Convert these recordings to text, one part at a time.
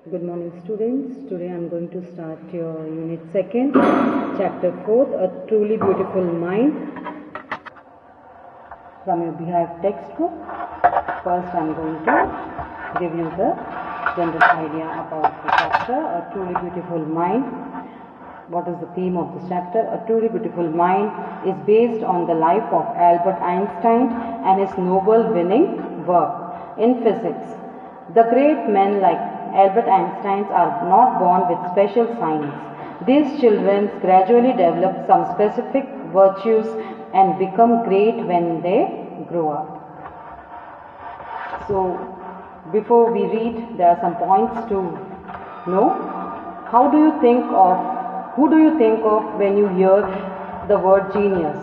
Good morning, students. Today I am going to start your unit 2nd, chapter 4th, A Truly Beautiful Mind, from your Beehive textbook. First I am going to give you the general idea about the chapter, A Truly Beautiful Mind. What is the theme of this chapter? A Truly Beautiful Mind is based on the life of Albert Einstein and his Nobel-winning work in physics. The great men like Albert Einstein are not born with special signs. These children gradually develop some specific virtues and become great when they grow up. So, before we read, there are some points to know. Who do you think of when you hear the word genius?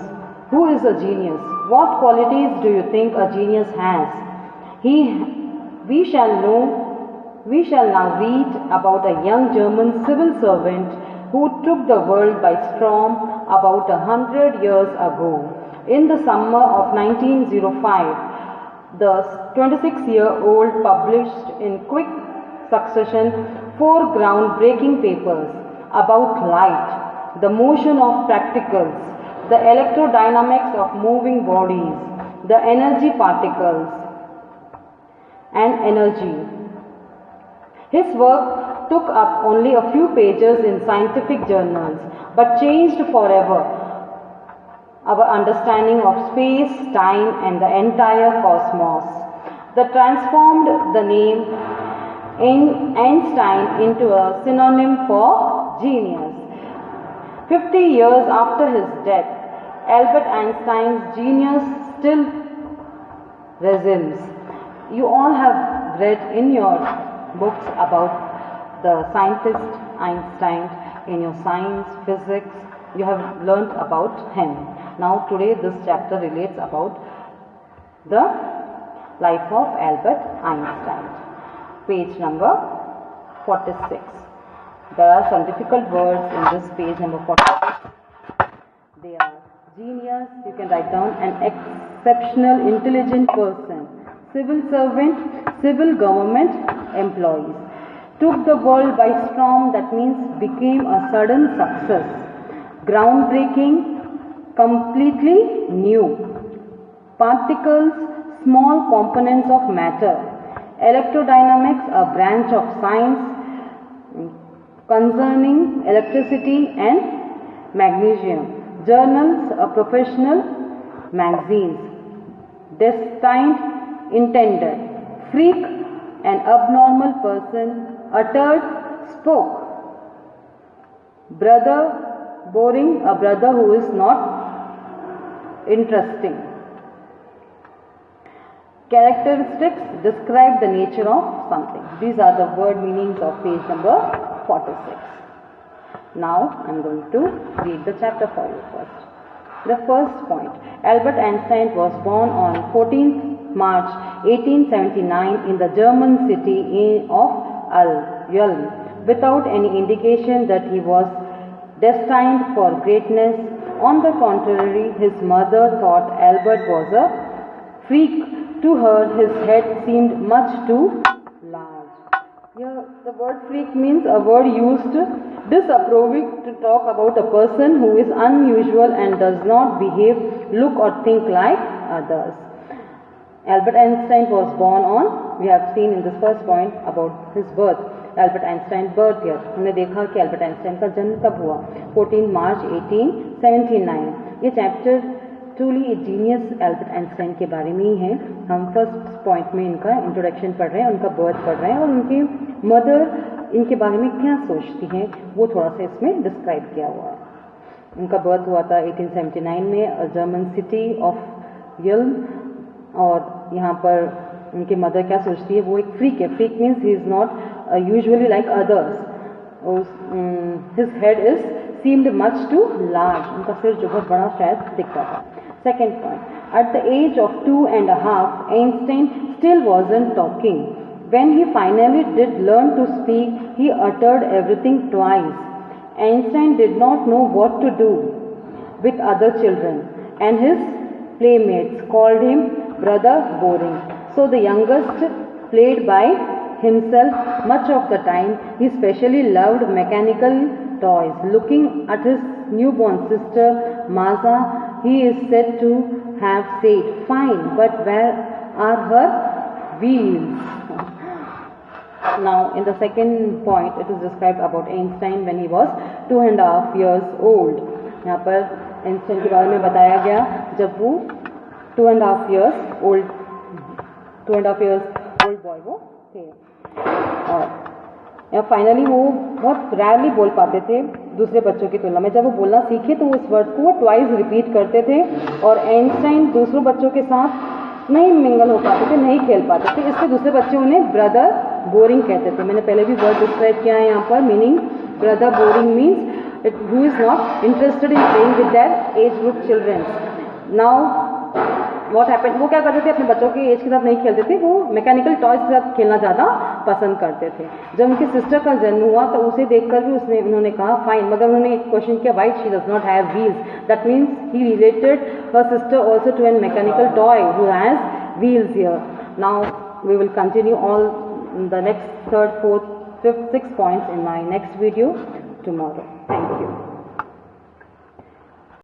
Who is a genius? What qualities do you think a genius has? We shall now read about a young German civil servant who took the world by storm about 100 years ago. In the summer of 1905, the 26-year-old published in quick succession 4 groundbreaking papers about light, the motion of particles, the electrodynamics of moving bodies, the energy particles, and energy. His work took up only a few pages in scientific journals, but changed forever our understanding of space, time, and the entire cosmos. That transformed the name Einstein into a synonym for genius. 50 years after his death, Albert Einstein's genius still resonates. You all have read in your books about the scientist Einstein in your science, physics. You have learnt about him. Now today this chapter relates about the life of Albert Einstein. Page number 46. There are some difficult words in this page number 46. They are genius, you can write down an exceptional intelligent person, civil servant, civil government employees. Took the world by storm, that means became a sudden success. Groundbreaking, completely new. Particles, small components of matter. Electrodynamics, a branch of science concerning electricity and magnesium. Journals, a professional magazines. Destined, intended. Freak, an abnormal person, uttered, spoke. Brother, boring, a brother who is not interesting. Characteristics describe the nature of something. These are the word meanings of page number 46. Now I am going to read the chapter for you first. The first point. Albert Einstein was born on 14th March 1879 in the German city of Ulm, without any indication that he was destined for greatness. On the contrary, his mother thought Albert was a freak. To her, his head seemed much too large. Here, the word freak means a word used disapproving to talk about a person who is unusual and does not behave, look or think like others. Albert Einstein was born on, we have seen in this first point about his birth, Albert Einstein birth year. हमने देखा कि Albert Einstein का जन्म कब हुआ, 14 मार्च 1879. ये chapter truly ए genius Albert Einstein के बारे में ही है. हम फर्स्ट पॉइंट में इनका इंट्रोडक्शन पढ़ रहे हैं, उनका बर्थ पढ़ रहे हैं और उनकी मदर इनके बारे में क्या सोचती हैं वो थोड़ा सा इसमें डिस्क्राइब किया हुआ है. उनका बर्थ हुआ था 1879 में जर्मन सिटी ऑफ यल्म, और यहाँ पर उनकी मदर क्या सोचती है, वो एक फ्रीक है. Freak means he is not usually like others. His head is seemed much too large. उनका सिर जो बहुत बड़ा शायद दिखता था. Second point. At the age of 2.5, Einstein still wasn't talking. When he finally did learn to speak, he uttered everything twice. Einstein did not know what to do with other children, and his playmates called him Brother Boring. So the youngest played by himself much of the time. He specially loved mechanical toys. Looking at his newborn sister Maza, he is said to have said, "Fine, but where are her wheels?" Now, in the second point, it is described about Einstein when he was 2.5 years old. यहाँ पर Einstein के बारे में बताया गया जब वो 2.5 years old boy वो थे। और फाइनली वो बहुत रैरली बोल पाते थे दूसरे बच्चों की तुलना में। जब वो बोलना सीखे तो उस वर्ड को वो ट्वाइस रिपीट करते थे। और आइंस्टाइन दूसरों बच्चों के साथ नहीं मिंगल हो पाते थे, नहीं खेल पाते थे, इसलिए दूसरे बच्चे उन्हें ब्रदर बोरिंग कहते थे। मैंने पहले भी वर्ड डिस्क्राइब किया है यहाँ पर। Meaning brother boring means who is not interested in playing with their age group children. Now what happened, वो क्या करते थे, अपने बच्चों के एज के साथ नहीं खेलते थे, वो मैकेनिकल टॉयज के साथ खेलना ज़्यादा पसंद करते थे। जब उनकी सिस्टर का जन्म हुआ तो उसे देखकर भी उन्होंने कहा फाइन, मगर उन्होंने एक क्वेश्चन किया why she does not have wheels. That means he related her sister also to an mechanical toy who has wheels here. Now we will continue all the next 3rd, 4th, 5th, 6th points in my next video tomorrow. Thank you.